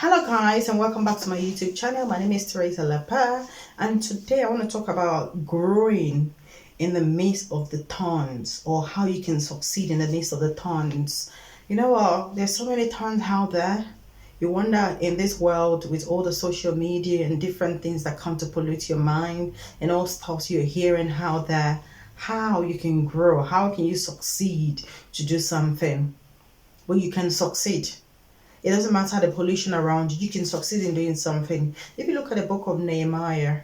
Hello guys, and welcome back to my YouTube channel. My name is Teresa Lapa, and today I want to talk about growing in the midst of the thorns, or how you can succeed in the midst of the thorns. You know what? There's so many thorns out there. You wonder, in this world with all the social media and different things that come to pollute your mind and all stuff you're hearing out there, how you can grow, how can you succeed to do something. Well, you can succeed. It doesn't matter the pollution around you, you can succeed in doing something. If you look at the book of Nehemiah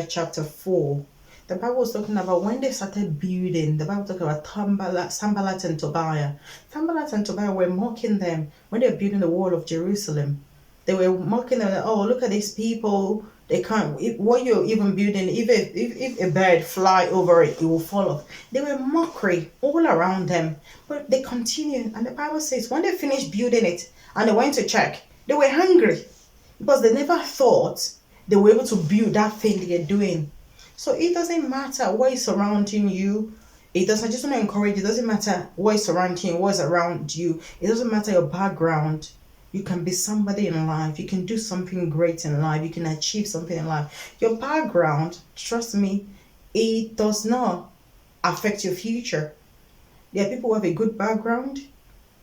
chapter 4, the Bible was talking about when they started building. The Bible talking about Sanballat and Tobiah. Sanballat and Tobiah were mocking them when they were building the wall of Jerusalem. They were mocking them, oh, look at these people. They can't, what you're even building, if a bird fly over it, it will fall off. They were mockery all around them. But they continued. And the Bible says when they finished building it and they went to check, they were hungry because they never thought they were able to build that thing they're doing. So it doesn't matter what is surrounding you. I just want to encourage you, it doesn't matter what is surrounding you, what is around you. It doesn't matter your background. You can be somebody in life. You can do something great in life. You can achieve something in life. Your background, trust me, it does not affect your future. There are people who have a good background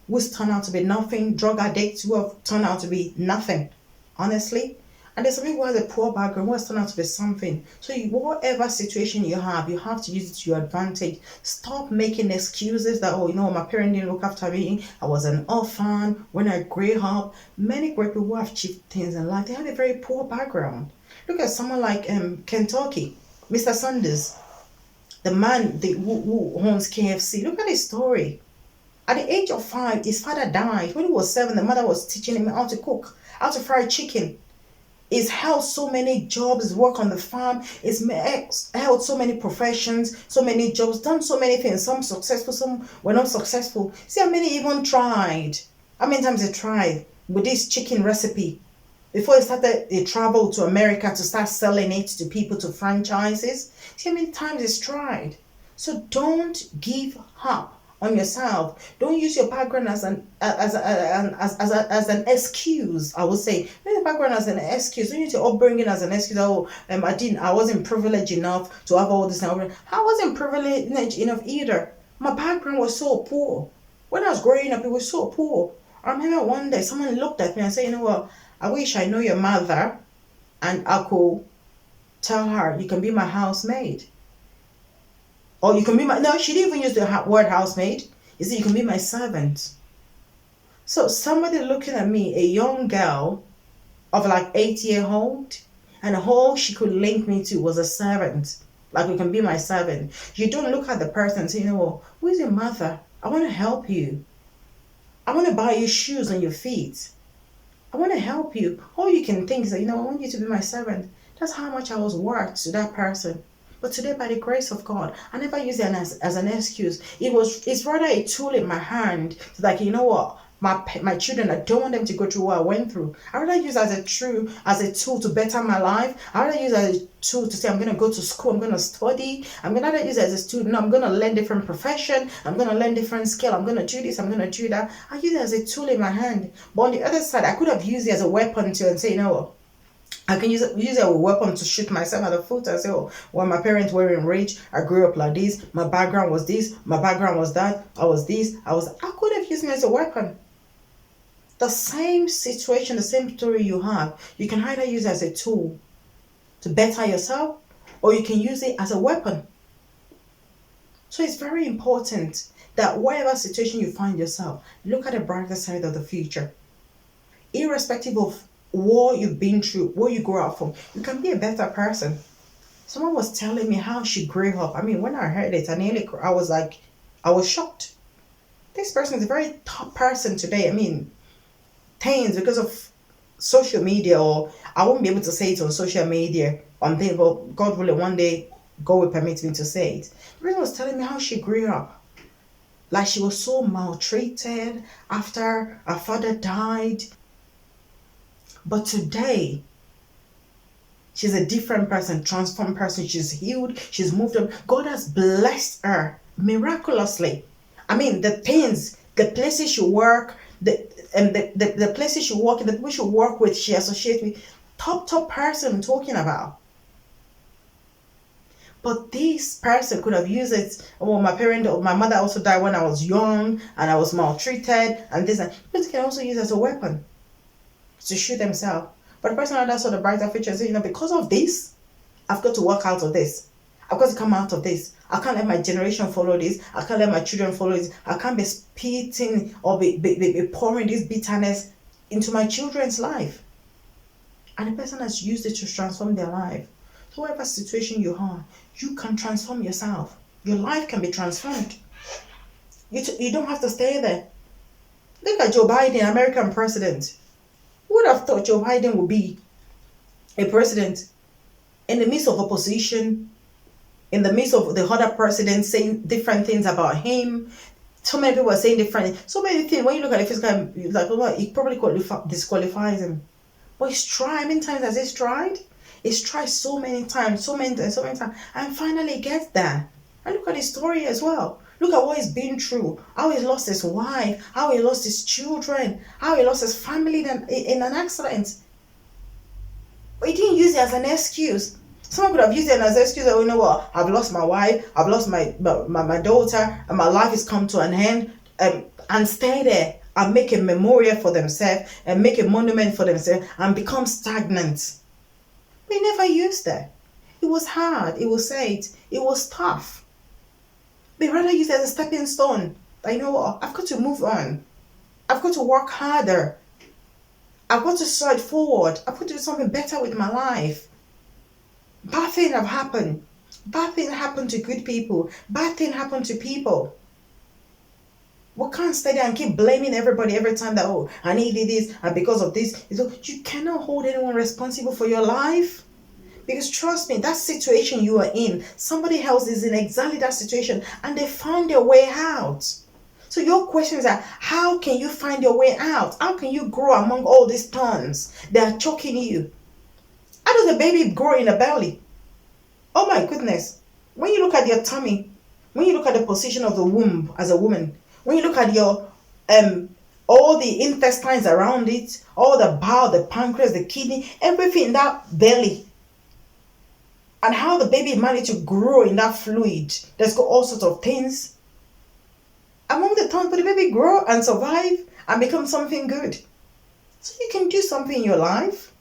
who's turned out to be nothing, drug addicts who have turned out to be nothing, honestly. And there's some people who have a poor background who has turned out to be something. So whatever situation you have to use it to your advantage. Stop making excuses that, oh, my parents didn't look after me. I was an orphan when I grew up. Many great people who have achieved things in life, they have a very poor background. Look at someone like Kentucky, Mr. Sanders, the man who owns KFC. Look at his story. At the age of 5, his father died. When he was 7, the mother was teaching him how to cook, how to fry chicken. He's held so many jobs, work on the farm. He's held so many professions, so many jobs, done so many things. Some successful, some were not successful. See how many even tried. How many times they tried with this chicken recipe before he started a travel to America to start selling it to people, to franchises. See how many times he's tried. So don't give up on yourself. Don't use your background as an excuse. I would say, use your background as an excuse. Don't use your upbringing as an excuse. Oh, I wasn't privileged enough to have all this. I wasn't privileged enough either. My background was so poor. When I was growing up, it was so poor. I remember one day someone looked at me and said, what? I wish I know your mother, and I could tell her you can be my housemaid. Or you can be no, she didn't even use the word housemaid. You see, you can be my servant. So somebody looking at me, a young girl of like 8-year-old, and all she could link me to was a servant. Like, you can be my servant. You don't look at the person and say, who is your mother? I want to help you. I want to buy you shoes on your feet. I want to help you. All you can think is that, I want you to be my servant. That's how much I was worth to that person. But today, by the grace of God, I never use it as an excuse. It's rather a tool in my hand. It's like, my children, I don't want them to go through what I went through. I rather use it as a tool to better my life. I rather use it as a tool to say, I'm going to go to school, I'm going to study. I'm going to use it as a student. I'm going to learn different profession. I'm going to learn different skill. I'm going to do this. I'm going to do that. I use it as a tool in my hand. But on the other side, I could have used it as a weapon too and say, I can use it as a weapon to shoot myself at the foot and say, my parents were enraged, I grew up like this, my background was this, my background was that, I was this, I could have used it as a weapon. The same situation, the same story you have, you can either use it as a tool to better yourself, or you can use it as a weapon. So it's very important that whatever situation you find yourself, look at the brighter side of the future. Irrespective of what you've been through, what you grew up from, you can be a better person. Someone was telling me how she grew up. When I heard it, I was shocked. This person is a very top person today. Things because of social media, or I won't be able to say it on social media on things, but God willing, one day God will permit me to say it. The person was telling me how she grew up. Like, she was so maltreated after her father died. But today, she's a different person, transformed person. She's healed. She's moved on. God has blessed her miraculously. The things, the places you work, and the places she work in, the people she work with, she associates with. Top person I'm talking about. But this person could have used it. Well, my mother also died when I was young, and I was maltreated, and this. And they can also use it as a weapon to shoot themselves. But the person that saw the brighter future said, because of this, I've got to work out of this. I've got to come out of this. I can't let my generation follow this. I can't let my children follow this. I can't be spitting or be pouring this bitterness into my children's life. And the person has used it to transform their life. So whatever situation you are, you can transform yourself. Your life can be transformed. You don't have to stay there. Look at Joe Biden, American president. Who would have thought Joe Biden would be a president in the midst of opposition, in the midst of the other presidents saying different things about him? So many people are saying different, so many things. When you look at the physical, like, well, it probably disqualifies him. But he's tried. How many times has he tried? He's tried so many times, so many times, and finally gets there. And look at his story as well. Look at what he's been through, how he lost his wife, how he lost his children, how he lost his family in an accident. But he didn't use it as an excuse. Someone could have used it as an excuse. Oh, you know what? I've lost my wife, I've lost my daughter, and my life has come to an end. And stay there and make a memorial for themselves and make a monument for themselves and become stagnant. We never used that. It was hard. It was said. It was tough. They rather use it as a stepping stone. But you know what? I've got to move on. I've got to work harder. I've got to stride forward. I've got to do something better with my life. Bad things have happened. Bad things happen to good people. Bad things happen to people. We can't stay there and keep blaming everybody every time that, oh, I needed this and because of this. You cannot hold anyone responsible for your life. Because trust me, that situation you are in, somebody else is in exactly that situation and they found their way out. So your questions are, how can you find your way out? How can you grow among all these thorns that are choking you? How does a baby grow in a belly? Oh my goodness. When you look at your tummy, when you look at the position of the womb as a woman, when you look at your all the intestines around it, all the bowel, the pancreas, the kidney, everything in that belly, and how the baby managed to grow in that fluid that's got all sorts of things. Among the time for the baby grow and survive and become something good. So you can do something in your life.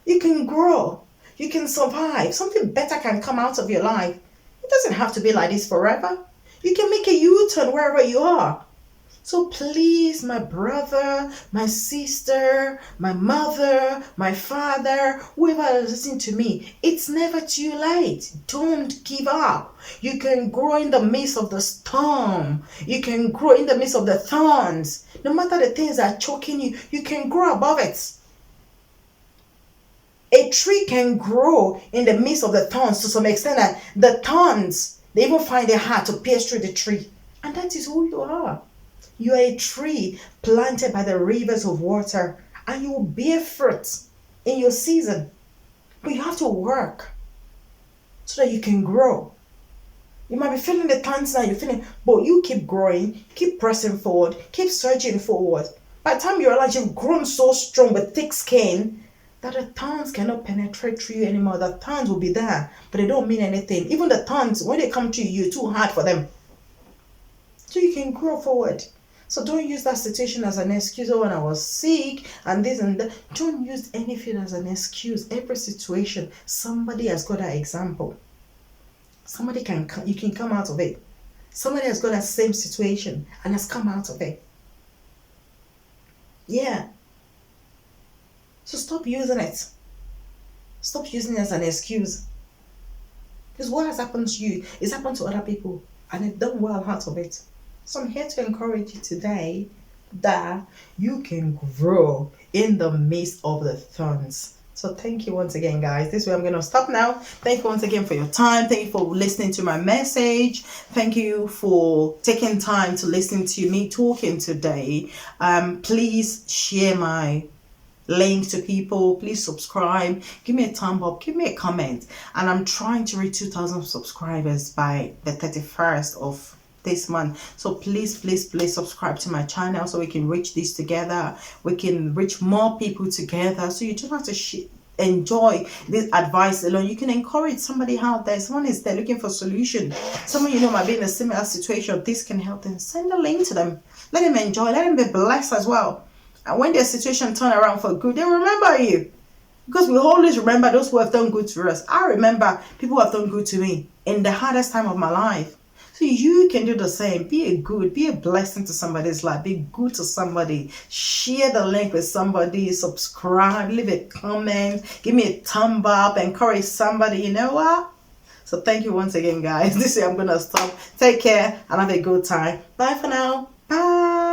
You can grow. You can survive. Something better can come out of your life. It doesn't have to be like this forever. You can make a U-turn wherever you are. So please, my brother, my sister, my mother, my father, whoever is listening to me, it's never too late. Don't give up. You can grow in the midst of the storm. You can grow in the midst of the thorns. No matter the things that are choking you, you can grow above it. A tree can grow in the midst of the thorns to some extent that the thorns, they even find it hard to pierce through the tree. And that is who you are. You are a tree planted by the rivers of water, and you will bear fruit in your season. But you have to work so that you can grow. You might be feeling the thorns now, you're feeling, but you keep growing, keep pressing forward, keep surging forward. By the time you realize you've grown so strong with thick skin that the thorns cannot penetrate through you anymore. The thorns will be there, but they don't mean anything. Even the thorns, when they come to you, you're too hard for them. So you can grow forward. So don't use that situation as an excuse. Oh, when I was sick and this and that. Don't use anything as an excuse. Every situation, somebody has got an example. You can come out of it. Somebody has got that same situation and has come out of it. Yeah. So stop using it. Stop using it as an excuse. Because what has happened to you is happened to other people and they've done well out of it. So I'm here to encourage you today that you can grow in the midst of the thorns. So thank you once again, guys. This way I'm going to stop now. Thank you once again for your time. Thank you for listening to my message. Thank you for taking time to listen to me talking today. Please share my link to people. Please subscribe. Give me a thumb up. Give me a comment. And I'm trying to reach 2,000 subscribers by the 31st of this month. So please subscribe to my channel so we can reach this together. We can reach more people together. So you don't have to enjoy this advice alone. You can encourage somebody out there. Someone is there looking for a solution. Someone you know might be in a similar situation. This can help them. Send a link to them. Let them enjoy. Let them be blessed as well. And when their situation turn around for good, they'll remember you. Because we always remember those who have done good to us. I remember people who have done good to me in the hardest time of my life. So you can do the same. Be a blessing to somebody's life. Be good to somebody. Share the link with somebody. Subscribe. Leave a comment. Give me a thumb up. Encourage somebody. You know what? So thank you once again, guys. This is I'm going to stop. Take care and have a good time. Bye for now. Bye.